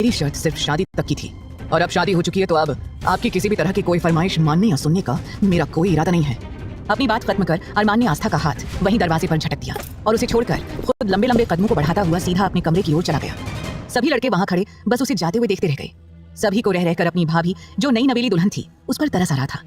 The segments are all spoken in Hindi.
मेरी शर्त सिर्फ शादी तक की थी और अब शादी हो चुकी है तो अब आपकी किसी भी तरह की कोई फरमाइश मानने या सुनने का मेरा कोई इरादा नहीं है। अपनी बात खत्म कर अरमान ने आस्था का हाथ वहीं दरवाजे पर झटक दिया और उसे छोड़कर खुद लंबे लंबे कदमों को बढ़ाता हुआ सीधा अपने कमरे की ओर चला गया। सभी लड़के वहां खड़े बस उसे जाते हुए देखते रह गए। सभी को रह रहकर अपनी भाभी जो नई नवेली दुल्हन थी उस पर तरस आ रहा था।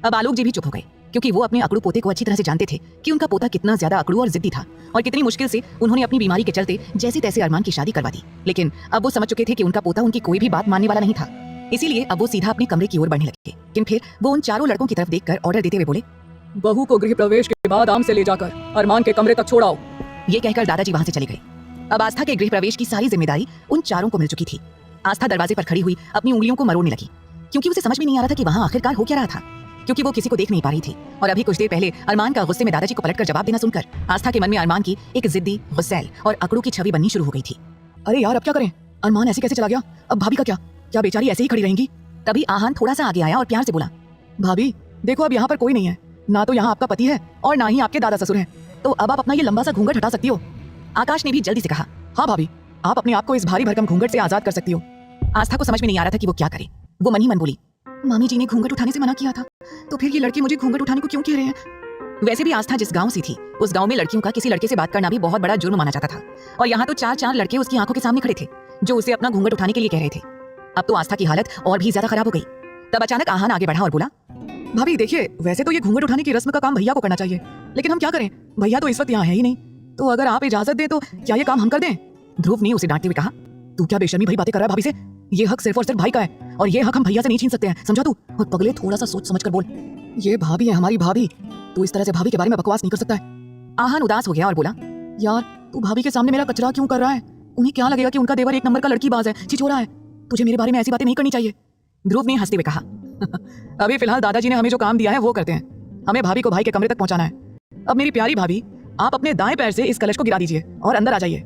अब आलोक जी भी चुप हो गए क्योंकि वो अपने अकड़ू पोते को अच्छी तरह से जानते थे कि उनका पोता कितना ज्यादा अकड़ू और जिद्दी था और कितनी मुश्किल से उन्होंने अपनी बीमारी के चलते जैसे तैसे अरमान की शादी करवा दी। लेकिन अब वो समझ चुके थे कि उनका पोता उनकी कोई भी बात मानने वाला नहीं था। इसीलिए अब वो सीधा अपने कमरे की ओर बढ़ने लगे। लेकिन फिर वो उन चारों लड़कों की तरफ देखकर ऑर्डर देते हुए बोले, बहू को गृह प्रवेश के बाद आम से ले जाकर अरमान के कमरे तक छोड़ाओ। ये कहकर दादाजी वहां से चले गए। अब आस्था के गृह प्रवेश की सारी जिम्मेदारी उन चारों को मिल चुकी थी। आस्था दरवाजे पर खड़ी हुई अपनी उंगलियों को मरोड़ने लगी क्योंकि उसे समझ में नहीं आ रहा था कि वहां आखिरकार हो क्या रहा था, क्योंकि वो किसी को देख नहीं पा रही थी। और अभी कुछ देर पहले अरमान का गुस्से में दादाजी को पलटकर जवाब देना सुनकर आस्था के मन में अरमान की एक जिद्दी, गुस्सैल और अकड़ू की छवि बननी शुरू हो गई थी। अरे यार अब क्या करें, अरमान ऐसे कैसे चला गया, अब भाभी का क्या, क्या बेचारी ऐसे ही खड़ी रहेंगी। तभी आहान थोड़ा सा आगे आया और प्यार से बोला, भाभी देखो अब यहाँ पर कोई नहीं है, ना तो यहाँ आपका पति है और ना ही आपके दादा ससुर हैं, तो अब आप अपना ये लंबा सा घूंघट हटा सकती हो। आकाश ने भी जल्दी से कहा, हाँ भाभी आप अपने आप को इस भारी भरकम घूंघट से आजाद कर सकती हो। आस्था को समझ में नहीं आ रहा था कि वो क्या करे। वो मन ही मन बोली, मामी जी ने घूंघट उठाने से मना किया था, तो फिर ये लड़के मुझे घूंघट उठाने को क्यों कह रहे हैं। वैसे भी आस्था जिस गांव से थी उस गांव में लड़कियों का किसी लड़के से बात करना भी बहुत बड़ा जुर्म माना जाता था और यहाँ तो चार चार लड़के उसकी आंखों के सामने खड़े थे जो उसे अपना घूंघट उठाने के लिए कह रहे थे। अब तो आस्था की हालत और भी ज्यादा खराब हो गई। तब अचानक आहान आगे बढ़ा और बोला, भाभी देखिए वैसे तो ये घूंघट उठाने की रस्म का काम भैया को करना चाहिए, लेकिन हम क्या करें, भैया तो इस वक्त यहाँ है ही नहीं, तो अगर आप इजाजत दें तो क्या ये काम हम कर दें। ध्रुव ने उसे डांटते हुए कहा, तू क्या बेशर्मी भरी बातें कर रहा है भाभी से, ये हक सिर्फ और सिर्फ भाई का है और ये हक हम भैया से नहीं छीन सकते हैं, समझा तू। और पगले थोड़ा सा सोच समझ कर बोल, ये भाभी है हमारी भाभी, तू इस तरह से भाभी के बारे में बकवास नहीं कर सकता है। आहान उदास हो गया और बोला, यार तू भाभी के सामने मेरा कचरा क्यों कर रहा है, उन्हें क्या लगेगा कि उनका देवर एक नंबर का लड़कीबाज है, छिछोरा है, तुझे मेरे बारे में ऐसी बातें नहीं करनी चाहिए। ध्रुव ने हंसते हुए कहा, अभी फिलहाल दादाजी ने हमें जो काम दिया है वो करते हैं, हमें भाभी को भाई के कमरे तक पहुंचाना है। अब मेरी प्यारी भाभी आप अपने दाएं पैर से इस कलश को गिरा दीजिए और अंदर आ जाइए।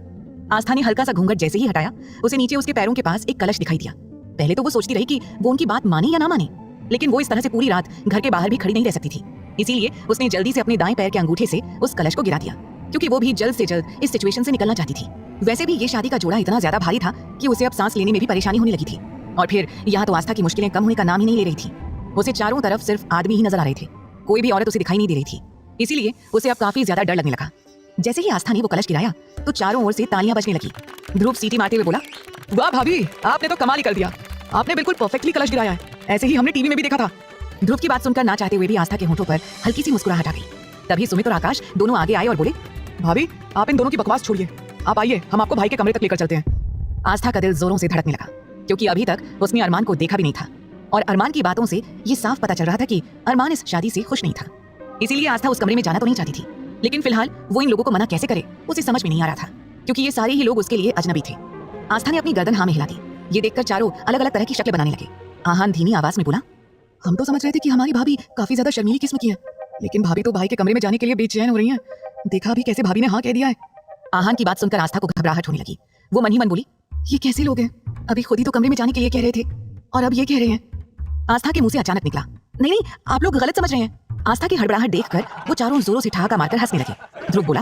आस्था ने हल्का सा घूंघट जैसे ही हटाया उसे नीचे उसके पैरों के पास एक कलश दिखाई दिया। पहले तो वो सोचती रही कि वो उनकी बात माने या ना माने, लेकिन वो इस तरह से पूरी रात घर के बाहर भी खड़ी नहीं रह सकती थी। इसीलिए उसने जल्दी से अपने दाएं पैर के अंगूठे से उस कलश को गिरा दिया क्योंकि वो भी जल्द से जल्द इस सिचुएशन से निकलना चाहती थी। वैसे भी ये शादी का जोड़ा इतना ज्यादा भारी था कि उसे अब सांस लेने में भी परेशानी होने लगी थी और फिर यहाँ तो आस्था की मुश्किलें कम होने का नाम ही नहीं ले रही थी। उसे चारों तरफ सिर्फ आदमी ही नजर आ रहे थे, कोई भी औरत उसे दिखाई नहीं दे रही थी। इसीलिए उसे अब काफी ज्यादा डर लगने लगा। जैसे ही आस्था ने वो कलश गिराया तो चारों ओर से तालियां बजने लगी। ध्रुव सीटी मारते हुए बोला, वाह भाभी आपने तो कमाल ही कर दिया, आपने बिल्कुल परफेक्टली कलश गिराया है, ऐसे ही हमने टीवी में भी देखा था। ध्रुव की बात सुनकर ना चाहते हुए भी आस्था के होठों पर हल्की सी मुस्कुराहट आ गई। तभी सुमित और आकाश दोनों आगे आए और बोले, भाभी आप इन दोनों की बकवास छोड़िए, आप आइए हम आपको भाई के कमरे तक लेकर चलते हैं। आस्था का दिल जोरों से धड़कने लगा क्योंकि अभी तक उसने अरमान को देखा भी नहीं था और अरमान की बातों से ये साफ पता चल रहा था कि अरमान इस शादी से खुश नहीं था। इसीलिए आस्था उस कमरे में जाना तो नहीं चाहती थी, लेकिन फिलहाल वो इन लोगों को मना कैसे करे उसे समझ में नहीं आ रहा था क्योंकि ये सारे ही लोग उसके लिए अजनबी थे। आस्था ने अपनी गर्दन हाँ में हिला दी। ये देखकर चारों अलग अलग तरह की शक्ल बनाने लगे। आहान धीमी आवाज में बोला, हम तो समझ रहे थे कि हमारी भाभी काफी ज्यादा शर्मीली किस्म की है, लेकिन भाभी तो भाई के कमरे में जाने के लिए बेचैन हो रही हैं। देखा भी कैसे भाभी ने हाँ कह दिया है। आहान की बात सुनकर आस्था को घबराहट होने लगी। वो मन ही मन बोली, ये कैसे लोग हैं, अभी खुद ही तो कमरे में जाने के लिए कह रहे थे और अब ये कह रहे हैं। आस्था के मुंह से अचानक निकला, नहीं नहीं आप लोग गलत समझ रहे हैं। आस्था की हड़बड़ाहट देखकर वो चारों जोरों से ठहाका मारकर हंसने लगे। ध्रुव बोला,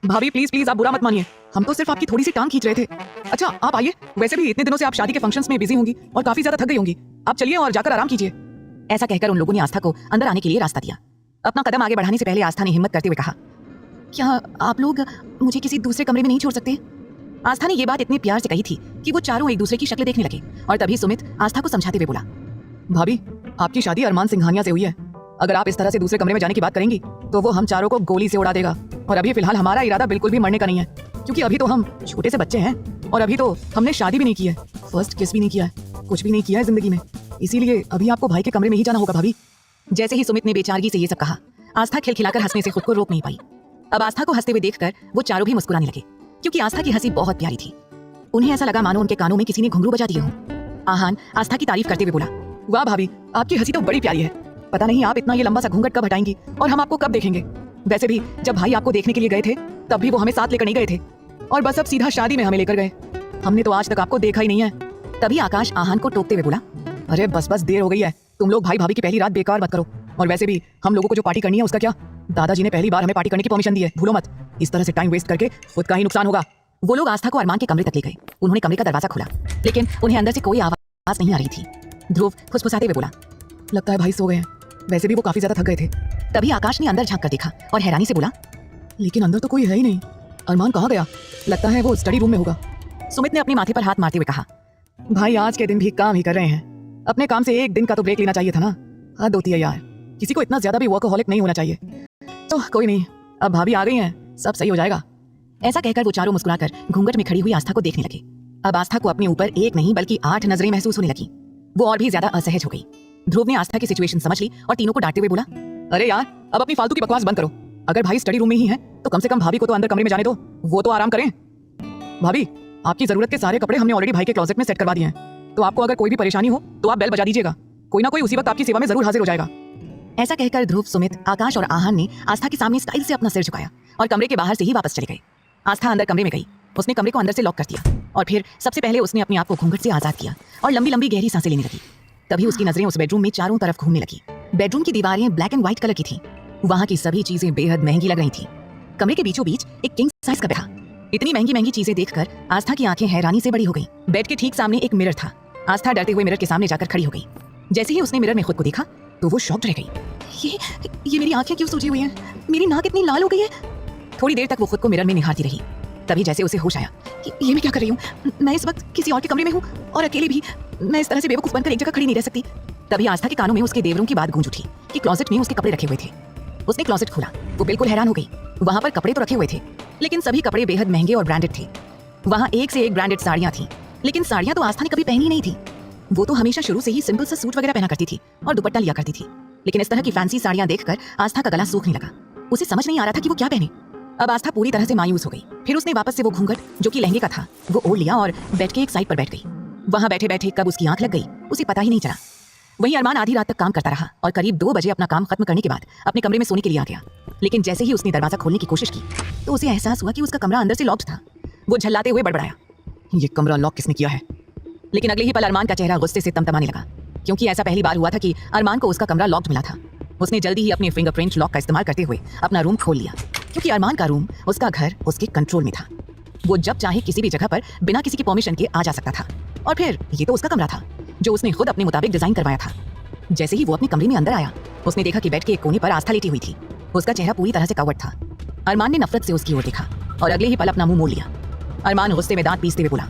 भाभी प्लीज प्लीज आप बुरा मत मानिए, हम तो सिर्फ आपकी थोड़ी सी टांग खींच रहे थे। अच्छा आप आइए, वैसे भी इतने दिनों से आप शादी के फंक्शंस में बिजी होंगी और काफी ज्यादा थक गई होंगी, आप चलिए और जाकर आराम कीजिए। ऐसा कहकर उन लोगों ने आस्था को अंदर आने के लिए रास्ता दिया। अपना कदम आगे बढ़ाने से पहले आस्था ने हिम्मत करते हुए कहा, क्या आप लोग मुझे किसी दूसरे कमरे में नहीं छोड़ सकते। आस्था ने यह बात इतने प्यार से कही थी कि वो चारों एक दूसरे की शक्ल देखने लगे और तभी सुमित आस्था को समझाते हुए बोला, भाभी आपकी शादी अरमान सिंघानिया से हुई है, अगर आप इस तरह से दूसरे कमरे में जाने की बात करेंगी तो वो हम चारों को गोली से उड़ा देगा और अभी फिलहाल हमारा इरादा बिल्कुल भी मरने का नहीं है क्योंकि अभी तो हम छोटे से बच्चे हैं और अभी तो हमने शादी भी नहीं की है, फर्स्ट किस भी नहीं किया है, कुछ भी नहीं किया है जिंदगी में, इसीलिए अभी आपको भाई के कमरे में ही जाना होगा भाभी। जैसे ही सुमित ने बेचारगी से ये सब कहा आस्था खिलखिलाकर हंसने से खुद को रोक नहीं पाई। अब आस्था को हंसते हुए देखकर वो चारों भी मुस्कुराने लगे क्योंकि आस्था की हंसी बहुत प्यारी थी। उन्हें ऐसा लगा मानो उनके कानों में किसी ने घुंघरू बजा दिए हों। आहान आस्था की तारीफ करते हुए बोला, वाह भाभी आपकी हंसी तो बड़ी प्यारी है, पता नहीं आप इतना ये लंबा सा घूंघट कब हटाएंगी और हम आपको कब देखेंगे। वैसे भी जब भाई आपको देखने के लिए गए थे तब भी वो हमें साथ लेकर नहीं गए थे और बस अब सीधा शादी में हमें लेकर गए, हमने तो आज तक आपको देखा ही नहीं है। तभी आकाश आहान को टोकते हुए बोला, अरे बस बस देर हो गई है, तुम लोग भाई भाभी की पहली रात बेकार मत करो, और वैसे भी हम लोगों को जो पार्टी करनी है उसका क्या, दादाजी ने पहली बार हमें पार्टी करने की परमिशन दी है, भूलो मत, इस तरह से टाइम वेस्ट करके खुद का ही नुकसान होगा। वो लोग आस्था को अरमान के कमरे तक ले गए। उन्होंने कमरे का दरवाजा खोला, लेकिन उन्हें अंदर से कोई आवाज नहीं आ रही थी। ध्रुव फुसफुसाते हुए बोला, लगता है भाई सो गए हैं। वैसे भी वो काफी ज्यादा थक गए थे। तभी आकाश ने अंदर झांक कर देखा और हैरानी से बोला, लेकिन अंदर तो कोई है ही नहीं। अरमान कहाँ गया? लगता है वो स्टडी रूम में होगा। सुमित ने अपने माथे पर हाथ मारते हुए कहा, भाई आज के दिन भी काम ही कर रहे हैं। अपने काम से एक दिन का तो ब्रेक लेना चाहिए था ना। हद होती है यार, किसी को इतना ज्यादा भी वर्कहोलिक नहीं होना चाहिए। तो कोई नहीं, अब भाभी आ गई हैं, सब सही हो जाएगा। ऐसा कहकर वो चारों मुस्कुराकर घूंघट में खड़ी हुई आस्था को देखने लगे। अब आस्था को अपने ऊपर एक नहीं बल्कि 8 नजरें महसूस होने लगी। वो और भी ज्यादा असहज हो गई। ध्रुव ने आस्था की सिचुएशन समझ ली और तीनों को डांटते हुए बोला, अरे यार, अब अपनी फालतू की बकवास बंद करो। अगर भाई स्टडी रूम में ही है तो कम से कम भाभी को तो अंदर कमरे में जाने दो, वो तो आराम करें। भाभी, आपकी जरूरत के सारे कपड़े हमने ऑलरेडी भाई के क्लोजेट में सेट करवा दिए हैं, तो आपको अगर कोई भी परेशानी हो तो आप बेल बजा दीजिएगा। कोई ना कोई उसी वक्त आपकी सेवा में जरूर हाजिर हो जाएगा। ऐसा कहकर ध्रुव, सुमित, आकाश और आहान ने आस्था के सामने स्टाइल से अपना सिर झुकाया और कमरे के बाहर से ही वापस चले गए। आस्था अंदर कमरे में गई। उसने कमरे को अंदर से लॉक कर दिया और फिर सबसे पहले उसने अपने आप को घूंघट से आजाद किया और लंबी लंबी गहरी सांसें लेने लगी। तभी उसकी नजरें उस बेडरूम में चारों तरफ घूमने लगी। बेडरूम की दीवारें ब्लैक एंड व्हाइट कलर की थी। वहां की सभी चीजें बेहद महंगी लग रही थी। कमरे के बीचों बीच एक किंग साइज का बेड था। इतनी महंगी महंगी चीजें देखकर आस्था की आंखें हैरानी से बड़ी हो गई। बेड के ठीक सामने एक मिरर था। आस्था डरते हुए मिरर के सामने जाकर खड़ी हो गई। जैसे ही उसने मिरर में खुद को देखा तो वो शॉक्ड रह गई। ये मेरी आंखें क्यों सूजी हुई हैं? मेरी नाक इतनी लाल हो गई है। थोड़ी देर तक वो खुद को मिरर में निहारती रही। तभी जैसे उसे होश आया, ये मैं क्या कर रही हूँ? मैं इस वक्त किसी और के कमरे में हूँ और अकेले भी। मैं इस तरह से बेवकूफ बनकर एक जगह खड़ी नहीं रह सकती। तभी आस्था के कानों में उसके देवरों की बात गूंज उठी कि क्लोजेट में उसके कपड़े रखे हुए थे। उसने क्लोजेट खोला। वो बिल्कुल हैरान हो गई। वहां पर कपड़े तो रखे हुए थे, लेकिन सभी कपड़े बेहद महंगे और ब्रांडेड थे। वहां एक से एक ब्रांडेड साड़ियां थी, लेकिन साड़ियां तो आस्था ने कभी पहनी नहीं थी। वो तो हमेशा शुरू से ही सिंपल सा सूट वगैरह पहना करती थी और दुपट्टा लिया करती थी, लेकिन इस तरह की फैंसी साड़ियां देखकर आस्था का गला सूखने लगा। उसे समझ नहीं आ रहा था कि वो क्या पहने। अब आस्था पूरी तरह से मायूस हो गई। फिर उसने वापस से वो घूंघट, जो कि लहंगे का था, वो ओढ़ लिया और बेड के एक साइड पर बैठ गई। वहां बैठे बैठे कब उसकी आंख लग गई उसे पता ही नहीं चला। वहीं अरमान आधी रात तक काम करता रहा और करीब 2 बजे अपना काम खत्म करने के बाद अपने कमरे में सोने के लिए आ गया। लेकिन जैसे ही उसने दरवाजा खोलने की कोशिश की तो उसे एहसास हुआ कि उसका कमरा अंदर से लॉक्ड था। वो झल्लाते हुए बड़बड़ाया, ये कमरा लॉक किसने किया है? लेकिन अगले ही पल अरमान का चेहरा गुस्से से तमतमाने लगा, क्योंकि ऐसा पहली बार हुआ था कि अरमान को उसका कमरा लॉक्ड मिला था। उसने जल्दी ही अपने फिंगरप्रिंट लॉक का इस्तेमाल करते हुए अपना रूम खोल लिया, क्योंकि अरमान का रूम, उसका घर, उसके कंट्रोल में था। वो जब चाहे किसी भी जगह पर बिना किसी की परमिशन के आ जा सकता था। और फिर ये तो उसका कमरा था जो उसने खुद अपने मुताबिक डिजाइन करवाया था। जैसे ही वो अपने कमरे में अंदर आया, उसने देखा कि बेड के एक कोने पर आस्था लेटी हुई थी। उसका चेहरा पूरी तरह से कवर्ड था। अरमान ने नफरत से उसकी ओर देखा और अगले ही पल अपना मुंह मोड़ लिया। अरमान गुस्से में दांत पीसते हुए बोला,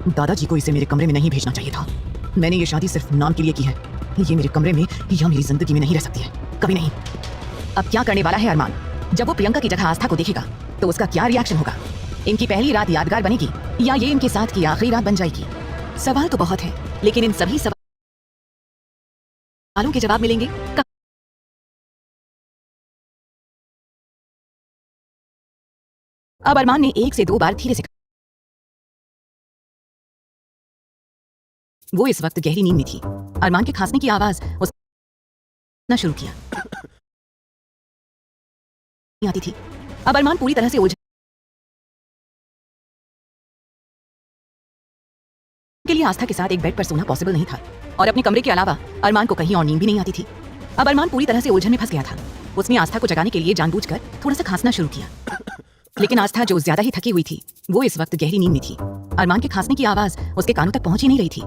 दादाजी को इसे मेरे कमरे में नहीं भेजना चाहिए था। मैंने ये शादी सिर्फ नाम के लिए की है। ये मेरे कमरे में या मेरी जिंदगी में नहीं रह सकती है, कभी नहीं। अब क्या करने वाला है अरमान? जब वो प्रियंका की जगह आस्था को देखेगा तो उसका क्या रिएक्शन होगा? इनकी पहली रात यादगार बनेगी या ये इनके साथ की आखिरी रात बन जाएगी? सवाल तो बहुत है, लेकिन इन सभी सवालों के जवाब मिलेंगे कब? अब अरमान ने 1 से 2 बार धीरे से वो इस वक्त गहरी नींद में थी। अरमान के खांसने की आवाज उसने शुरू किया आती थी। अब अरमान पूरी तरह से उलझ के लिए आस्था के साथ एक बेड पर सोना पॉसिबल नहीं था और अपने कमरे के अलावा अरमान को कहीं और नींद भी नहीं आती थी। अब अरमान पूरी तरह से उलझन में फंस गया था। उसने आस्था को जगाने के लिए जानबूझकर थोड़ा सा खांसना शुरू किया, लेकिन आस्था जो ज्यादा ही थकी हुई थी वो इस वक्त गहरी नींद में थी। अरमान के खांसने की आवाज उसके कानों तक पहुंच ही नहीं रही थी।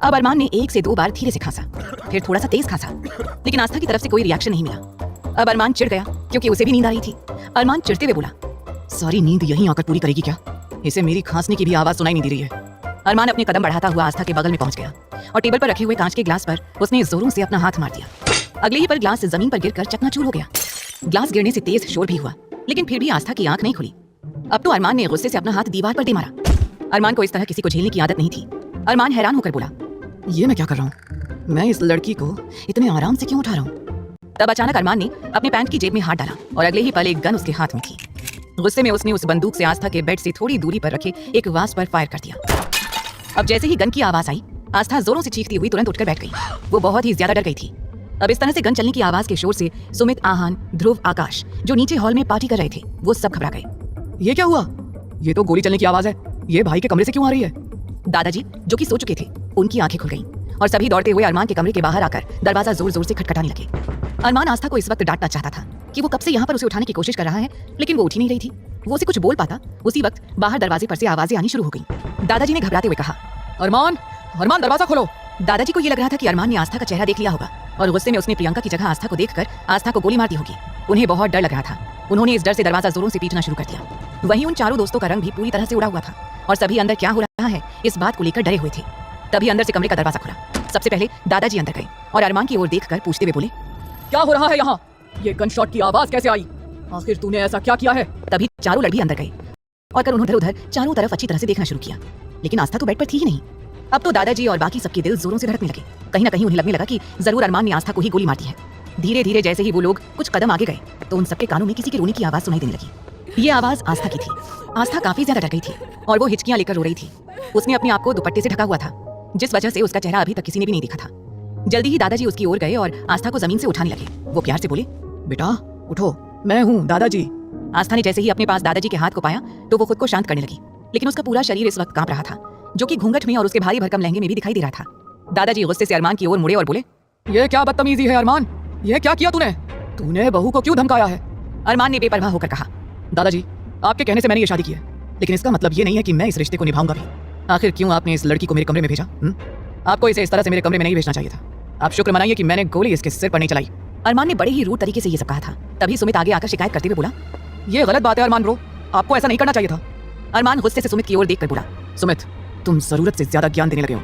अब अरमान ने 1 से 2 बार धीरे से खांसा, फिर थोड़ा सा तेज खांसा, लेकिन आस्था की तरफ से कोई रिएक्शन नहीं मिला। अब अरमान चिढ़ गया, क्योंकि उसे भी नींद आ रही थी। अरमान चिढ़ते हुए बोला, सारी नींद यहीं आकर पूरी करेगी क्या? इसे मेरी खांसने की भी आवाज सुनाई नहीं दे रही है। अरमान अपने कदम बढ़ाता हुआ आस्था के बगल में पहुंच गया और टेबल पर रखे हुए कांच के ग्लास पर उसने जोरों से अपना हाथ मार दिया। अगले ही पल ग्लास जमीन पर गिरकर चकनाचूर हो गया। ग्लास गिरने से तेज शोर भी हुआ, लेकिन फिर भी आस्था की आंख नहीं खुली। अब तो अरमान ने गुस्से से अपना हाथ दीवार पर दे मारा। अरमान को इस तरह किसी को झेलने की आदत नहीं थी। अरमान हैरान होकर बोला, ये मैं क्या कर रहा हूँ? मैं इस लड़की को इतने आराम से क्यों उठा रहा हूँ? तब अचानक अरमान ने अपने पैंट की जेब में हाथ डाला और अगले ही पल एक गन उसके हाथ में थी। गुस्से में उसने उस बंदूक से आस्था के बेड से थोड़ी दूरी पर रखे एक वास पर फायर कर दिया। अब जैसे ही गन की आवाज आई, आस्था जोरों से चीखती हुई तुरंत उठकर बैठ गई। वो बहुत ही ज्यादा डर गई थी। अब इस तरह से गन चलने की आवाज के शोर से सुमित, आहान, ध्रुव, आकाश जो नीचे हॉल में पार्टी कर रहे थे, वो सब घबरा गए। ये क्या हुआ? ये तो गोली चलने की आवाज है। ये भाई के कमरे से क्यों आ रही है? दादाजी, जो कि सो चुके थे, उनकी आंखें खुल गईं और सभी दौड़ते हुए अरमान के कमरे के बाहर आकर दरवाजा जोर जोर से खटखटाने लगे। अरमान आस्था को इस वक्त डांटना चाहता था कि वो कब से यहाँ पर उसे उठाने की कोशिश कर रहा है, लेकिन वो उठ ही नहीं रही थी। वो उसे कुछ बोल पाता, उसी वक्त बाहर दरवाजे पर से आवाजें आनी शुरू हो गई। दादाजी ने घबराते हुए कहा, अरमान, अरमान दरवाजा खोलो। दादाजी को ये लग रहा था कि अरमान ने आस्था का चेहरा देख लिया होगा और गुस्से में उसने प्रियंका की जगह आस्था को देखकर आस्था को गोली मार दी होगी। उन्हें बहुत डर लग रहा था। उन्होंने इस डर से दरवाजा जोरों से पीटना शुरू कर दिया। वहीं उन चारों दोस्तों का रंग भी पूरी तरह से उड़ा हुआ था और सभी अंदर क्या हो रहा है इस बात को लेकर डरे हुए थे। तभी अंदर से कमरे का दरवाजा खुला। सबसे पहले दादाजी अंदर गए और अरमान की ओर देखकर पूछते हुए बोले, क्या हो रहा है यहाँ? ये गनशॉट की आवाज कैसे आई? आखिर तूने ऐसा क्या किया है? तभी चारों लड़की अंदर गए और कर उन्होंने उधर चारों तरफ अच्छी तरह से देखना शुरू किया, लेकिन आस्था तो बेड पर थी ही नहीं। अब तो दादाजी और बाकी सबके दिल जोरों से धड़कने लगे। कहीं ना कहीं उन्हें लगने लगा कि जरूर अरमान ने आस्था को ही गोली मार दी है। धीरे धीरे जैसे ही वो लोग कुछ कदम आगे गए तो उन सबके कानों में किसी के रोने की आवाज सुनाई देने लगी। ये आवाज आस्था की थी। आस्था काफी ज्यादा डर गई थी और वो हिचकियां लेकर रो रही थी। उसने अपने आप को दुपट्टे से ढका हुआ था, जिस वजह से उसका चेहरा अभी तक किसी ने भी नहीं देखा था। जल्दी ही दादाजी उसकी ओर गए और आस्था को जमीन से उठाने लगे। वो प्यार से बोले, बेटा उठो, मैं हूँ दादाजी। आस्था ने जैसे ही अपने पास दादाजी के हाथ को पाया तो वो खुद को शांत करने लगी, लेकिन उसका पूरा शरीर इस वक्त कांप रहा था, जो कि घूंघट में और उसके भारी भरकम लहंगे में भी दिखाई दे रहा था। दादाजी गुस्से से अरमान की ओर मुड़े और बोले, ये क्या बदतमीजी है अरमान? ये क्या किया तूने? तूने बहू को क्यों धमकाया है? अरमान ने बेपरवाह होकर कहा, दादाजी, आपके कहने से मैंने ये शादी की है, लेकिन इसका मतलब ये नहीं है कि मैं इस रिश्ते को निभाऊंगा भी। आखिर क्यों आपने इस लड़की को मेरे कमरे में भेजा? आपको इसे इस तरह से मेरे कमरे में नहीं भेजना चाहिए था। आप शुक्र मनाइए कि मैंने गोली इसके सिर पर नहीं चलाई। अरमान ने बड़े ही रूड तरीके से ये सब कहा था। तभी सुमित आगे आकर शिकायत करते हुए बोला, ये गलत बात है अरमान ब्रो, आपको ऐसा नहीं करना चाहिए था। अरमान गुस्से से सुमित की ओर देखकर बोला, सुमित, तुम जरूरत से ज्यादा ज्ञान देने लगे हो।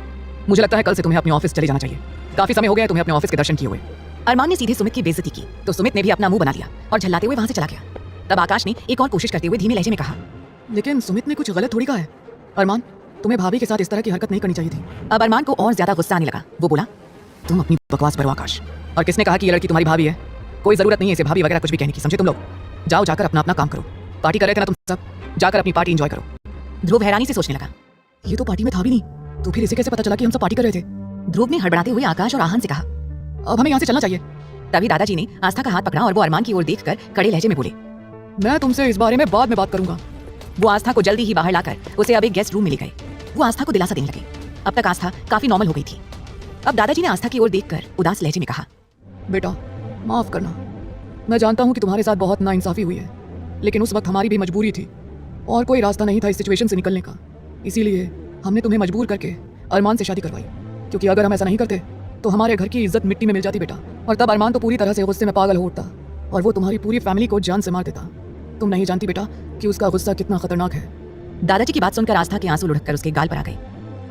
मुझे लगता है कल से तुम्हें अपने ऑफिस चले जाना चाहिए। काफी समय हो गया है तुम्हें अपने ऑफिस के दर्शन किए हुए। अरमान ने सीधे सुमित की बेइज्जती की तो सुमित ने भी अपना मुंह बना लिया और झल्लाते हुए वहां से चला गया। तब आकाश ने एक और कोशिश करते हुए धीमे लहजे में कहा, लेकिन सुमित ने कुछ गलत थोड़ी कहा है। अरमान, तुम्हें भाभी के साथ इस तरह की हरकत नहीं करनी चाहिए थी। अब अरमान को और ज्यादा गुस्सा आने लगा। वो बोला, तुम अपनी बकवास करो आकाश। और किसने कहा कि ये लड़की तुम्हारी भाभी है? कोई जरूरत नहीं है इसे भाभी वगैरह कुछ भी कहने की, समझे तुम लोग? जाओ जाकर अपना अपना काम करो। पार्टी कर रहे थे ना तुम सब, जाकर अपनी पार्टी एंजॉय करो। ध्रुव हैरानी से सोचने लगा, ये तो पार्टी में था भी नहीं, तो फिर इसे कैसे पता चला कि हम सब पार्टी कर रहे थे? ध्रुव ने हड़बड़ाते हुए आकाश और आहन से कहा, अब हमें यहाँ से चलना चाहिए। तभी दादाजी ने आस्था का हाथ पकड़ा और वो अरमान की ओर देखकर कड़े लहजे में बोले, मैं तुमसे इस बारे में बाद में बात करूंगा। वो आस्था को जल्दी ही बाहर लाकर उसे अब एक गेस्ट रूम में ले गए। वो आस्था को दिलासा देने लगे। अब तक आस्था काफी नॉर्मल हो गई थी। अब दादाजी ने आस्था की ओर देखकर उदास लहजे में कहा, बेटा माफ करना, मैं जानता हूँ कि तुम्हारे साथ बहुत नाइंसाफी हुई है, लेकिन उस वक्त हमारी भी मजबूरी थी और कोई रास्ता नहीं था इस सिचुएशन से निकलने का। इसीलिए हमने तुम्हें मजबूर करके अरमान से शादी करवाई, क्योंकि अगर हम ऐसा नहीं करते तो हमारे घर की इज्जत मिट्टी में मिल जाती बेटा। और तब अरमान तो पूरी तरह से गुस्से में पागल हो उठता और वो तुम्हारी पूरी फैमिली को जान से मार देता। तुम नहीं जानती बेटा कि उसका गुस्सा कितना खतरनाक है। दादाजी की बात सुनकर आस्था के आंसू लुढ़ककर उसके गाल पर आ गए,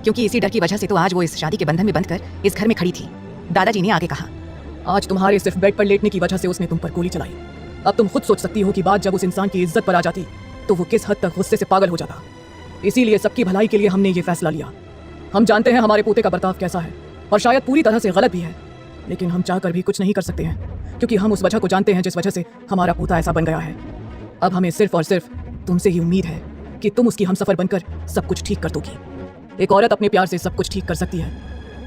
क्योंकि इसी डर की वजह से तो आज वो इस शादी के बंधन में बंधकर इस घर में खड़ी थी। दादाजी ने आगे कहा, आज तुम्हारे सिर्फ बेड पर लेटने की वजह से उसने तुम पर गोली चलाई। अब तुम खुद सोच सकती हो कि बात जब उस इंसान की इज्जत पर आ जाती तो वो किस हद तक गुस्से से पागल हो जाता। इसीलिए सबकी भलाई के लिए हमने ये फैसला लिया। हम जानते हैं हमारे पोते का बर्ताव कैसा है और शायद पूरी तरह से गलत भी है, लेकिन हम चाहकर भी कुछ नहीं कर सकते हैं, क्योंकि हम उस वजह को जानते हैं जिस वजह से हमारा पोता ऐसा बन गया है। अब हमें सिर्फ और सिर्फ तुमसे ही उम्मीद है कि तुम उसकी हमसफर बनकर सब कुछ ठीक कर दोगी। एक औरत अपने प्यार से सब कुछ ठीक कर सकती है।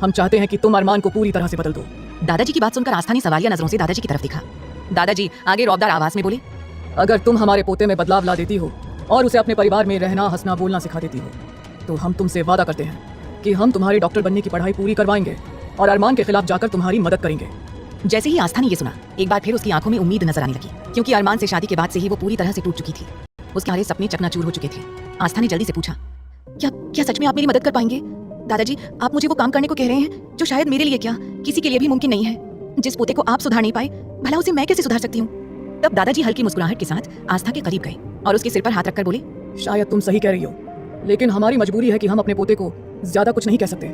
हम चाहते हैं कि तुम अरमान को पूरी तरह से बदल दो। दादाजी की बात सुनकर आस्था ने सवालिया नजरों से दादाजी की तरफ देखा। दादाजी आगे रौबदार आवाज में बोले, अगर तुम हमारे पोते में बदलाव ला देती हो और उसे अपने परिवार में रहना हंसना बोलना सिखा देती हो तो हम तुमसे वादा करते हैं कि हम तुम्हारे डॉक्टर बनने की पढ़ाई पूरी करवाएंगे और अरमान के खिलाफ जाकर तुम्हारी मदद करेंगे। जैसे ही आस्था ने ये सुना, एक बार फिर उसकी आंखों में उम्मीद नजर आने लगी, क्योंकि अरमान से शादी के बाद से ही वो पूरी तरह से टूट चुकी थी। उसके सारे सपने चकनाचूर हो चुके थे। आस्था ने जल्दी से पूछा, क्या सच में आप मेरी मदद कर पाएंगे? दादाजी, आप मुझे वो काम करने को कह रहे हैं जो शायद मेरे लिए क्या किसी के लिए भी मुमकिन नहीं है। जिस पोते को आप सुधार नहीं पाए, भला उसे मैं कैसे सुधार सकती हूँ? तब दादाजी हल्की मुस्कुराहट के साथ आस्था के करीब गए और उसके सिर पर हाथ रखकर बोले, शायद तुम सही कह रही हो, लेकिन हमारी मजबूरी है कि हम अपने पोते को ज्यादा कुछ नहीं कह सकते।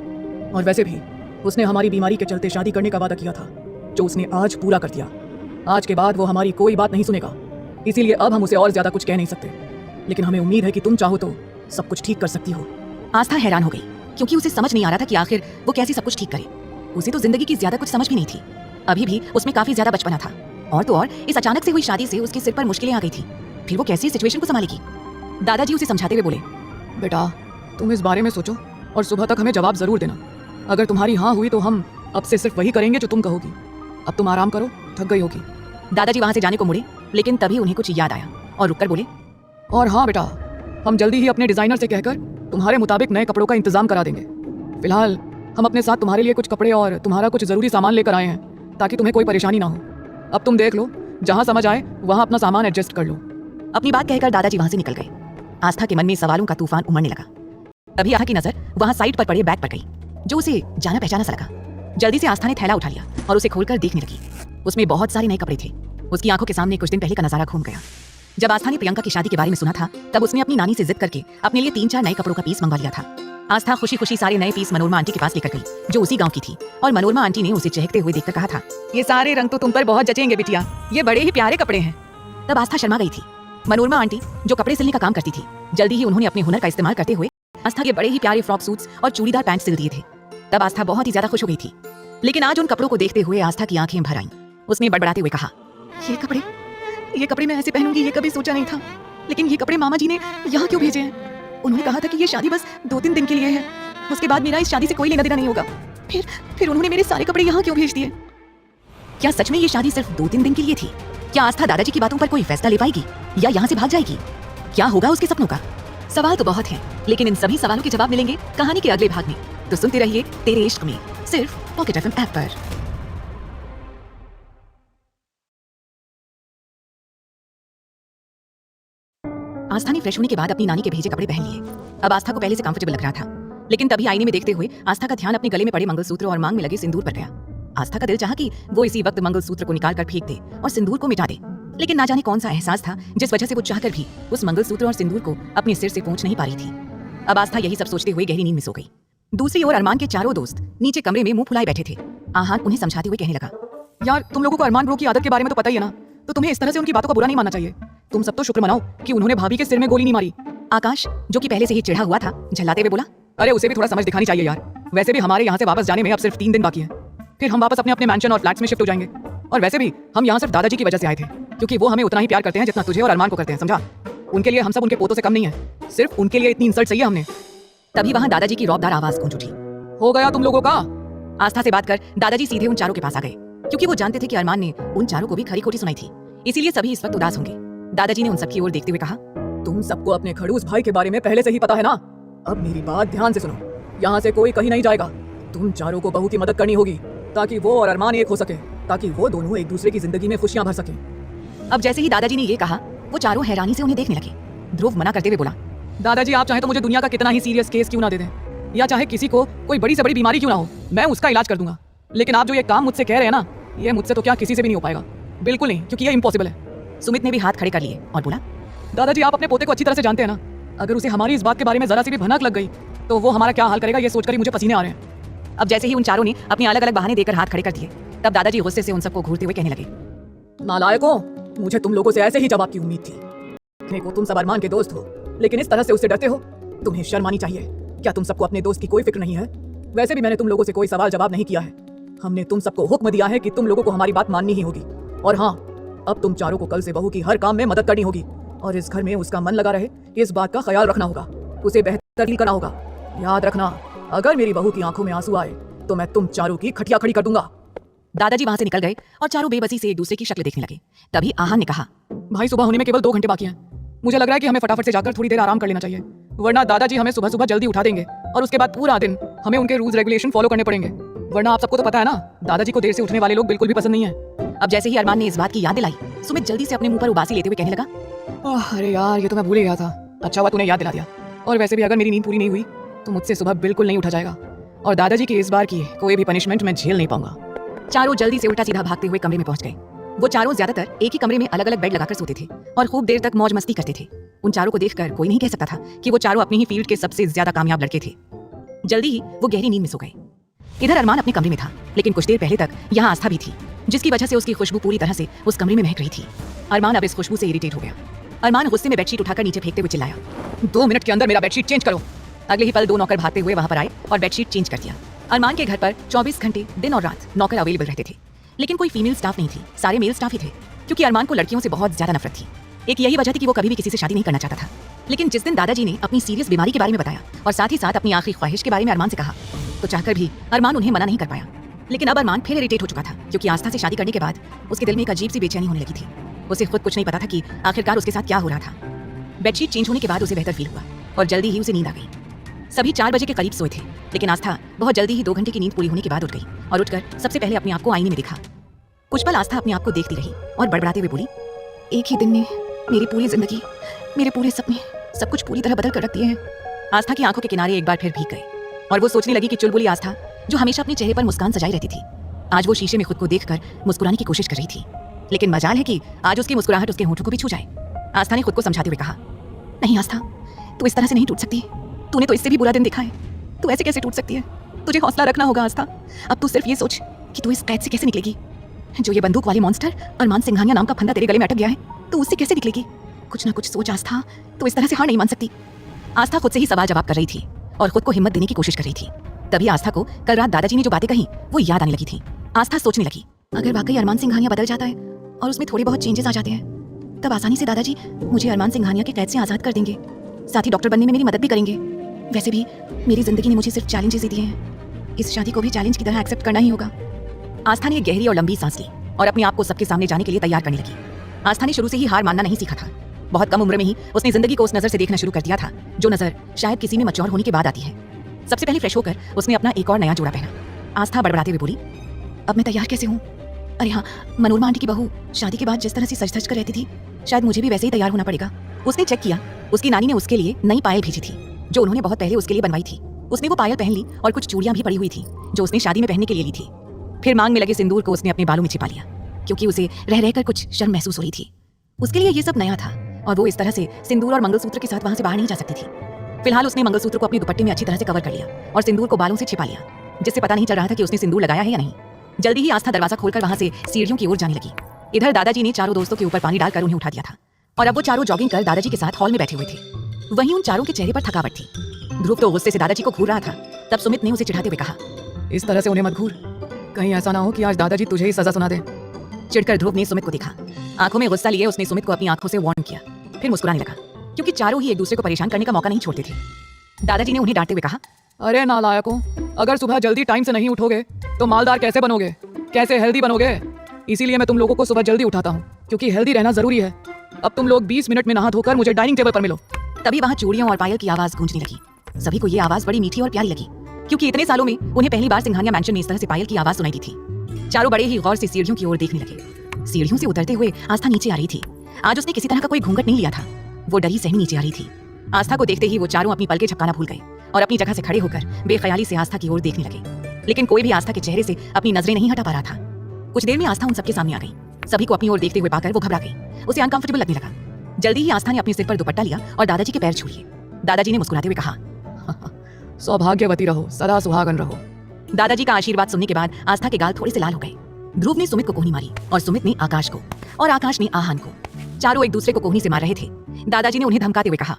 और वैसे भी उसने हमारी बीमारी के चलते शादी करने का वादा किया था, जो उसने आज पूरा कर दिया। आज के बाद वो हमारी कोई बात नहीं सुनेगा, इसीलिए अब हम उसे और ज्यादा कुछ कह नहीं सकते, लेकिन हमें उम्मीद है कि तुम चाहो तो सब कुछ ठीक कर सकती हो। आस्था हैरान हो गई, क्योंकि उसे समझ नहीं आ रहा था कि आखिर वो कैसे सब कुछ ठीक करे। उसे तो जिंदगी की ज्यादा कुछ समझ भी नहीं थी। अभी भी उसमें काफी ज्यादा बचपना था, और तो और इस अचानक से हुई शादी से उसके सिर पर मुश्किलें आ गई थी। फिर वो कैसे इस सिचुएशन को संभालेगी? दादाजी उसे समझाते हुए बोले, बेटा तुम इस बारे में सोचो और सुबह तक हमें जवाब जरूर देना। अगर तुम्हारी हाँ हुई तो हम अब से सिर्फ वही करेंगे जो तुम कहोगी। अब तुम आराम करो, थक गई होगी। दादाजी वहां से जाने को मुड़े, लेकिन तभी उन्हें कुछ याद आया और रुककर बोले, और हाँ बेटा, हम जल्दी ही अपने डिजाइनर से कहकर तुम्हारे मुताबिक नए कपड़ों का इंतजाम करा देंगे। फिलहाल हम अपने साथ तुम्हारे लिए कुछ कपड़े और तुम्हारा कुछ जरूरी सामान लेकर आए हैं, ताकि तुम्हें कोई परेशानी ना हो। अब तुम देख लो, जहाँ समझ आए वहाँ अपना सामान एडजस्ट कर लो। अपनी बात कहकर दादाजी वहां से निकल गए। आस्था के मन में सवालों का तूफान उमड़ने लगा। तभी आस्था की नजर वहां साइड पर पड़े बैग पर गई, जो उसे जाना पहचाना सा लगा। जल्दी से आस्था ने थैला उठा लिया और उसे खोलकर देखने लगी। उसमें बहुत सारे नए कपड़े थे। उसकी आंखों के सामने कुछ दिन पहले का नजारा घूम गया। जब आस्था ने प्रियंका की शादी के बारे में सुना था, तब उसने अपनी नानी से जिद करके अपने लिए 3-4 नए कपड़ों का पीस मंगवा लिया था। आस्था खुशी खुशी सारे नए पीस मनोरमा आंटी के पास लेकर गई, जो उसी गांव की थी। और मनोरमा आंटी ने उसे चहकते हुए देखकर कहा था, ये सारे रंग तो तुम पर बहुत जचेंगे बिटिया, ये बड़े ही प्यारे कपड़े हैं। तब आस्था शर्मा गई थी। मनोरमा आंटी जो कपड़े सिलने का काम करती थी, जल्दी ही उन्होंने अपने हुनर का इस्तेमाल करते हुए आस्था के बड़े ही प्यारे फ्रॉक सूट्स और चूड़ीदार पैंट सिल दिए थे। तब आस्था बहुत ही ज्यादा खुश हो गई थी। लेकिन आज उन कपड़ों को देखते हुए आस्था की आंखें भर आईं। उसने बड़बड़ाते हुए कहा, ये कपड़े मैं ऐसे पहनूंगी ये कभी सोचा नहीं था। लेकिन ये कपड़े मामा जी ने यहाँ क्यों भेजे हैं? उन्होंने कहा था कि ये शादी बस 2-3 दिन के लिए है, उसके बाद मेरा इस शादी से कोई लेना देना नहीं होगा। फिर उन्होंने मेरे सारे कपड़े यहाँ क्यों भेज दिए? क्या सच में ये शादी सिर्फ 2-3 दिन के लिए थी? क्या आस्था दादाजी की बातों पर कोई फैसला ले पाएगी या यहाँ से भाग जाएगी? क्या होगा उसके सपनों का? सवाल तो बहुत हैं, लेकिन इन सभी सवालों के जवाब मिलेंगे कहानी के अगले भाग में। तो सुनते रहिए तेरे इश्क में, सिर्फ पॉकेट एफएम ऐप पर। आस्था ने फ्रेश होने के बाद अपनी नानी के भेजे कपड़े पहन लिए। अब आस्था को पहले से कंफर्टेबल लग रहा था। लेकिन तभी आईने में देखते हुए आस्था का ध्यान अपने गले में पड़े मंगलसूत्र और मांग में लगे सिंदूर पर गया। आस्था का दिल चाहा कि वो इसी वक्त मंगलसूत्र को निकाल कर फेंक दे और सिंदूर को मिटा दे। लेकिन ना जाने कौन सा एहसास था जिस वजह से वो चाहकर भी उस मंगलसूत्र और सिंदूर को अपने सिर से पोंछ नहीं पा रही थी। अब आस्था यही सब सोचते हुए गहरी नींद में सो गई। दूसरी ओर अरमान के चारों दोस्त नीचे कमरे में मुंह फुलाए बैठे थे। आहान उन्हें समझाते हुए कहने लगा, यार तुम लोगों को अरमान ब्रो की आदत के बारे में तो पता ही है ना, तो तुम्हें इस तरह से उनकी बातों का बुरा नहीं मानना चाहिए। तुम सब तो शुक्र मनाओ कि उन्होंने भाभी के सिर में गोली नहीं मारी। आकाश जो कि पहले से ही चिढ़ा हुआ था, झल्लाते हुए बोला, अरे उसे भी थोड़ा समझ दिखानी चाहिए यार। वैसे भी हमारे यहाँ से वापस जाने में अब सिर्फ 3 दिन बाकी है, फिर हम वापस अपने अपने मैंशन और फ्लैट्स में शिफ्ट हो जाएंगे। और वैसे भी हम यहाँ सिर्फ दादाजी की वजह से आए थे, क्योंकि वो हमें उतना ही प्यार करते हैं जितना तुझे और अरमान को करते हैं, समझा? उनके लिए हम सब उनके पोतों से कम नहीं है, सिर्फ उनके लिए इतनी इंसल्ट सही है हमने। तभी वहां दादाजी की रौबदार आवाज गूंज उठी, हो गया तुम लोगों का। आस्था से बात कर दादाजी सीधे उन चारों के पास आ गए, क्योंकि वो जानते थे कि अरमान ने उन चारों को भी खरी खोटी सुनाई थी, इसीलिए सभी इस वक्त उदास होंगे। दादाजी ने उन सबकी ओर देखते हुए कहा, तुम सबको अपने खड़ूस भाई के बारे में पहले से ही पता है ना। अब मेरी बात ध्यान से सुनो, यहाँ से कोई कहीं नहीं जाएगा। तुम चारों को बहू की मदद करनी होगी, ताकि वो और अरमान एक हो सके, ताकि वो दोनों एक दूसरे की जिंदगी में खुशियां भर सके। अब जैसे ही दादाजी ने ये कहा, वो चारों हैरानी से उन्हें देखने लगे। ध्रुव मना करते हुए बोला, दादाजी आप चाहे तो मुझे दुनिया का कितना ही सीरियस केस क्यों ना दे दें, या चाहे किसी को कोई बड़ी से बड़ी बीमारी क्यों ना हो, मैं उसका इलाज कर दूंगा। लेकिन आप जो ये काम मुझसे कह रहे हैं ना, ये मुझसे तो क्या किसी से भी नहीं हो पाएगा, बिल्कुल नहीं, क्योंकि ये इम्पॉसिबल है। सुमित ने भी हाथ खड़े कर लिए और बोला, दादाजी आप अपने पोते को अच्छी तरह से जानते हैं ना, अगर उसे हमारी इस बात के बारे में जरा सी भी भनक लग गई तो वो हमारा क्या हाल करेगा, ये सोचकर ही मुझे पसीने आ रहे हैं। अब जैसे ही उन चारों ने अपने अलग अलग बहाने देकर हाथ खड़े कर दिए, तब दादाजी गुस्से से उन सबको घूरते हुए कहने लगे, नालायकों, मुझे तुम लोगों से ऐसे ही जवाब की उम्मीद थी। देखने को तुम सब अरमान के दोस्त हो, लेकिन इस तरह से उससे डरते हो, तुम्हें शर्म आनी चाहिए। क्या तुम सबको अपने दोस्त की कोई फिक्र नहीं है? वैसे भी मैंने तुम लोगों से कोई सवाल जवाब नहीं किया है। हमने तुम सबको हुक्म दिया है कि तुम लोगों को हमारी बात माननी ही होगी। और हाँ, अब तुम चारों को कल से बहू की हर काम में मदद करनी होगी, और इस घर में उसका मन लगा रहे, इस बात का ख्याल रखना होगा, उसे बेहतर डील करना होगा। याद रखना, अगर मेरी बहू की आंखों में आंसू आए तो मैं तुम चारों की खटिया खड़ी कर दूंगा। दादाजी वहां से निकल गए और चारों बेबसी से एक दूसरे की शक्ल देखने लगे। तभी आहान ने कहा, भाई सुबह होने में केवल 2 घंटे बाकी हैं। मुझे लग रहा है कि हमें फटाफट से जाकर थोड़ी देर आराम कर लेना चाहिए, वरना दादाजी हमें सुबह सुबह जल्दी उठा देंगे और उसके बाद पूरा दिन हमें उनके रूल्स रेगुलेशन फॉलो करने पड़ेंगे। वरना आप सबको तो पता है ना, दादाजी को देर से उठने वाले लोग बिल्कुल भी पसंद नहीं है। अब जैसे ही अरमान ने इस बात की याद दिलाई, सुमित जल्दी से अपने मुंह पर उबासी लेते हुए कहने लगा, अरे यार, ये तो मैं भूल ही गया था। अच्छा हुआ तूने याद दिला दिया। और वैसे भी अगर मेरी नींद पूरी नहीं हुई तो मुझसे सुबह बिल्कुल नहीं उठा जाएगा, और दादाजी की इस बार की कोई भी पनिशमेंट मैं झेल नहीं पाऊंगा। चारों जल्दी से उल्टा सीधा भागते हुए कमरे में पहुंच गए। वो चारों ज्यादातर एक ही कमरे में अलग अलग बेड लगाकर सोते थे और खूब देर तक मौज मस्ती करते थे। उन चारों को देखकर कोई नहीं कह सकता था कि वो चारों अपनी ही फील्ड के सबसे ज्यादा कामयाब लड़के थे। जल्दी ही वो गहरी नींद में सो गए। इधर अरमान अपने कमरे में था, लेकिन कुछ देर पहले तक यहाँ आस्था भी थी, जिसकी वजह से उसकी खुशबू पूरी तरह से उस कमरे में महक रही थी। अरमान अब इस खुशबू से इरिटेट हो गया। अरमान गुस्से में बेडशीट उठाकर नीचे फेंकते हुए चिल्लाया, 2 मिनट के अंदर मेरा बेडशीट चेंज करो। अगले ही पल 2 नौकर भागते हुए वहां पर आए और बेडशीट चेंज कर दिया। अरमान के घर पर 24 घंटे दिन और रात नौकर अवेलेबल रहते थे, लेकिन कोई फीमेल स्टाफ नहीं थी, सारे मेल स्टाफ ही थे, क्योंकि अरमान को लड़कियों से बहुत ज्यादा नफरत थी। एक यही वजह थी कि वो कभी भी किसी से शादी नहीं करना चाहता था। लेकिन जिस दिन दादाजी ने अपनी सीरियस बीमारी के बारे में बताया और साथ ही साथ अपनी आखिरी ख्वाहिश के बारे में अरमान से कहा, तो चाहकर भी अरमान उन्हें मना नहीं कर पाया। लेकिन अब अरमान फिर इरिटेट हो चुका था, क्योंकि आस्था से शादी करने के बाद उसके दिल में एक अजीब सी बेचैनी होने लगी थी। उसे खुद कुछ नहीं पता था कि आखिरकार उसके साथ क्या हो रहा था। बेडशीट चेंज होने के बाद उसे बेहतर फील हुआ और जल्दी ही उसे नींद आ गई। सभी 4 बजे के करीब सोए थे, लेकिन आस्था बहुत जल्दी ही 2 घंटे की नींद पूरी होने के बाद उठ गई और उठकर सबसे पहले अपने आप को आईने में दिखा। कुछ पल आस्था अपने आप को देखती रही और बड़बड़ाते हुए बोली, एक ही दिन में मेरी पूरी जिंदगी, मेरे पूरे सपने, सब कुछ पूरी तरह बदल कर रख दिए हैं। आस्था की आंखों के किनारे एक बार फिर भीग गए और वो सोचने लगी कि चुलबुली आस्था, जो हमेशा अपने चेहरे पर मुस्कान सजाई रहती थी, आज वो शीशे में खुद को देखकर मुस्कुराने की कोशिश कर रही थी। लेकिन मजाल है कि आज उसकी मुस्कुराहट उसके होंठों को भी छू जाए। आस्था ने खुद को समझाते हुए कहा, नहीं आस्था, तू इस तरह से नहीं टूट सकती। तूने तो इससे भी बुरा दिन देखा है, तू ऐसे कैसे टूट सकती है? तुझे हौसला रखना होगा आस्था। अब तू सिर्फ ये सोच कि तू इस कैद से कैसे निकलेगी। जो ये बंदूक वाले मॉन्स्टर अरमान सिंघानिया नाम का फंदा तेरे गले में अटक गया है, तू उससे कैसे निकलेगी? कुछ ना कुछ सोच आस्था, तू इस तरह से हार नहीं मान सकती। आस्था खुद से ही सवाल जवाब कर रही थी और खुद को हिम्मत देने की कोशिश कर रही थी। तभी आस्था को कल रात दादाजी ने जो बातें कही वो याद आने लगी थी। आस्था सोचने लगी, अगर वाकई अरमान सिंघानिया बदल जाता है और उसमें थोड़े बहुत चेंजेस आ जाते हैं, तब आसानी से दादाजी मुझे अरमान सिंघानिया के कैद से आज़ाद कर देंगे, साथ ही डॉक्टर बनने में मेरी मदद भी करेंगे। वैसे भी मेरी जिंदगी ने मुझे सिर्फ चैलेंजेस ही दिए हैं, इस शादी को भी चैलेंज की तरह एक्सेप्ट करना ही होगा। आस्था ने एक गहरी और लंबी सांस ली और अपने आप को सबके सामने जाने के लिए तैयार करने लगी। आस्था ने शुरू से ही हार मानना नहीं सीखा था। बहुत कम उम्र में ही उसने जिंदगी को उस नजर से देखना शुरू कर दिया था जो नजर शायद किसी में मैच्योर होने के बाद आती है। सबसे पहले फ्रेश होकर उसने अपना एक और नया जोड़ा पहना। आस्था बड़बड़ाते हुए बोली, अब मैं तैयार कैसे हूँ? अरे हाँ, मनोरमा आंटी की बहू शादी के बाद जिस तरह से सज धज कर रहती थी, शायद मुझे भी वैसे ही तैयार होना पड़ेगा। उसने चेक किया, उसकी नानी ने उसके लिए नई पायल भेजी थी जो उन्होंने बहुत पहले उसके लिए बनवाई थी। उसने वो पायल पहन ली और कुछ चूड़ियां भी पड़ी हुई थी जो उसने शादी में पहनने के लिए ली थी। फिर मांग में लगे सिंदूर को उसने अपने बालों में छिपा लिया क्योंकि उसे रह रहकर कुछ शर्म महसूस हो रही थी। उसके लिए ये सब नया था और वो इस तरह से सिंदूर और मंगलसूत्र के साथ वहां से बाहर नहीं जा सकती थी। फिलहाल उसने मंगलसूत्र को अपने दुपट्टे में अच्छी तरह से कवर कर लिया और सिंदूर को बालों से छिपा लिया, जिससे पता नहीं चल रहा था कि उसने सिंदूर लगाया है या नहीं। जल्दी ही आस्था दरवाजा खोलकर वहां से सीढ़ियों की ओर जाने लगी। इधर दादाजी ने चारों दोस्तों के ऊपर पानी डालकर उन्हें उठा दिया था और अब वो चारों जॉगिंग कर दादाजी के साथ हॉल में बैठे हुए थे। वहीं उन चारों के चेहरे पर थकावट थी। ध्रुव तो गुस्से से दादाजी को घूर रहा था। तब सुमित ने उसे चिढ़ाते हुए कहा, इस तरह से उन्हें मत घूर, कहीं ऐसा ना हो कि आज दादाजी तुझे ही सजा सुना दे। चिढ़कर ध्रुव ने सुमित को देखा। आंखों में गुस्सा लिए उसने सुमित को अपनी आंखों से वार्न किया, फिर मुस्कुराने लगा क्योंकि चारों ही एक दूसरे को परेशान करने का मौका नहीं छोड़ते थे। दादाजी ने उन्हें डांटते हुए कहा, अरे नालायकों, अगर सुबह जल्दी टाइम से नहीं उठोगे तो मालदार कैसे बनोगे, कैसे हेल्दी बनोगे? इसीलिए मैं तुम लोगों को सुबह जल्दी उठाता हूँ क्योंकि हेल्दी रहना जरूरी है। अब तुम लोग 20 मिनट में नहा धोकर मुझे डाइनिंग टेबल पर मिलो। तभी वहां चूड़ियों और पायल की आवाज गूंजने लगी। सभी को ये आवाज बड़ी मीठी और प्यारी लगी क्योंकि इतने सालों में उन्हें पहली बार सिंघानिया मैंशन में इस तरह से पायल की आवाज सुनाई दी थी। चारों बड़े ही गौर से सीढ़ियों की ओर देखने लगे। सीढ़ियों से उतरते हुए आस्था नीचे आ रही थी। आज उसने किसी तरह का कोई घूंघट नहीं लिया था। वो डरी सहमी नीचे आ रही थी। आस्था को देखते ही वो चारों अपनी पलकें झपकाना भूल गए और अपनी जगह से खड़े होकर बेख्याली से आस्था की ओर देखने लगे। लेकिन कोई भी आस्था के चेहरे से अपनी नजरें नहीं हटा पा रहा था। कुछ देर में आस्था उन सबके सामने आ गई। सभी को अपनी ओर देखते हुए पाकर वो घबरा गई। उसे अनकंफर्टेबल लगने लगा। जल्दी ही आस्था ने अपने सिर पर दुपट्टा लिया और दादाजी के पैर छू लिए। दादाजी ने मुस्कुराते हुए कहा, सौभाग्यवती रहो, सदा सुहागन रहो। दादाजी का आशीर्वाद सुनने के बाद आस्था के गाल थोड़े से लाल हो गए। ध्रुव ने सुमित को कोहनी मारी और सुमित ने आकाश को और आकाश ने आहान को। चारों एक दूसरे को कोहनी से मार रहे थे। दादाजी ने उन्हें धमकाते हुए कहा,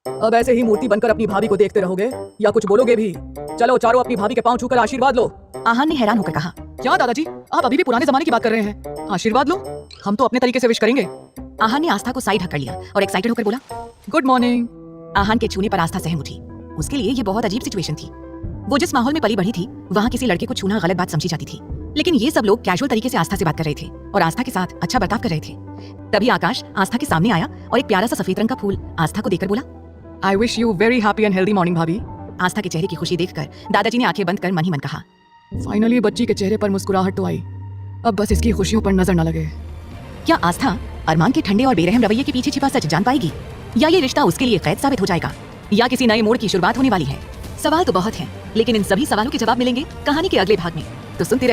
अब ऐसे ही मूर्ति बनकर अपनी भाभी को देखते रहोगे या कुछ बोलोगे भी? चलो चारों अपनी भाभी के पांव छूकर आशीर्वाद लो। आहान ने हैरान होकर कहा, क्या दादाजी, आप अभी भी पुराने जमाने की बात कर रहे हैं? आशीर्वाद लो, हम तो अपने तरीके से विश करेंगे। आहान ने आस्था को साइड हक कर लिया और एक्साइटेड होकर बोला, गुड मॉर्निंग। आहान के छूने पर आस्था सहम उठी। उसके लिए ये बहुत अजीब सिचुएशन थी। वो जिस माहौल में पली बढ़ी थी वहाँ किसी लड़के को छूना गलत बात समझी जाती थी, लेकिन ये सब लोग कैजुअल तरीके से आस्था से बात कर रहे थे और आस्था के साथ अच्छा बर्ताव कर रहे थे। तभी आकाश आस्था के सामने आया और एक प्यारा सा सफेद रंग का फूल आस्था को देकर बोला, I wish you very happy and healthy morning भाभी। आस्था के चेहरे की खुशी देखकर दादाजी ने आंखें बंद कर मन ही मन कहा, फाइनली बच्ची के चेहरे पर मुस्कुराहट तो आई, अब बस इसकी खुशियों पर नजर न लगे। क्या आस्था अरमान के ठंडे और बेरहम रवैये के पीछे छिपा सच जान पाएगी, या ये रिश्ता उसके लिए कैद साबित हो जाएगा, या किसी नए मोड़ की शुरुआत होने वाली है? सवाल तो बहुत हैं, लेकिन इन सभी सवालों के जवाब मिलेंगे कहानी के अगले भाग में। तो सुनते रहिए।